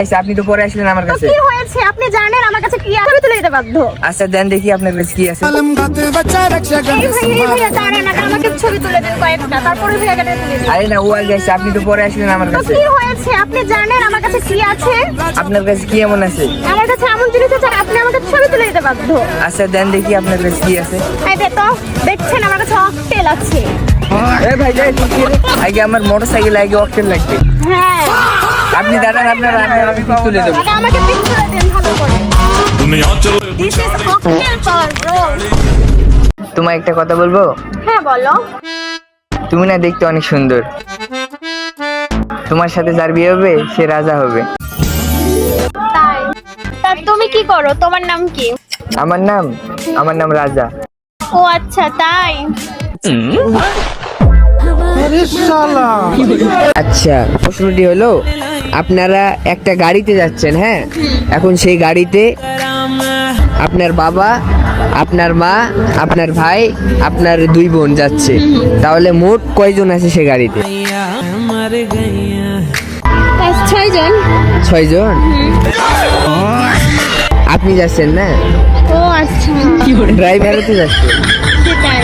আপনি তো পরে আসলেন আমার কাছে। কি হয়েছে আপনি জানেন আমার কাছে কি আছে, তুলে দিতে বাধ্য। আচ্ছা দেন দেখি আপনার কাছে কি আছে। এই ভাইয়া দাঁড়ান না, আমাকে ছবি তুলে দিন কয়েকটা, তারপরে ভাইয়াকে তুলে দিন। আরে না ও আগে আসছে, আপনি তো পরে আসলেন আমার কাছে। কি হয়েছে আপনি জানেন আমার কাছে কি আছে। আপনার কাছে কি এমন আছে? আমার কাছে এমন জিনিস আছে আপনি আমাকে ছবি তুলে দিতে বাধ্য। আচ্ছা দেন দেখি আপনার কাছে কি আছে। এই তো দেখছেন আমার কাছে অকটেল আছে। এ ভাই যাই আগে আমার মোটরসাইকেল আগে অকটেল লাগবে। হ্যাঁ আপনি দাঁড়ান, আমি পিক তুলে দেবো। আমাকে পিক তুলে দেন ভালো করে। This is octal power bro. তোমায় একটা কথা বলবো? হ্যাঁ বলো। তুমি না দেখতে অনেক সুন্দর, তোমার সাথে যার বিয়ে হবে সে রাজা হবে। তাই তা তুমি কি করো, তোমার নাম কি? আমার নাম রাজা। ও আচ্ছা তাই। আচ্ছা প্রশ্নটি হলো, আপনারা একটা গাড়িতে যাচ্ছেন, হ্যাঁ, এখন সেই গাড়িতে আপনার বাবা, আপনার মা, আপনার ভাই, আপনার 2 বোন যাচ্ছে, তাহলে মোট কয়জন আছে সে গাড়িতে? 6 জন। 6 জন? আপনি যাচ্ছেন না, ও আচ্ছা ড্রাইভারও তো যাচ্ছে। সেটাই।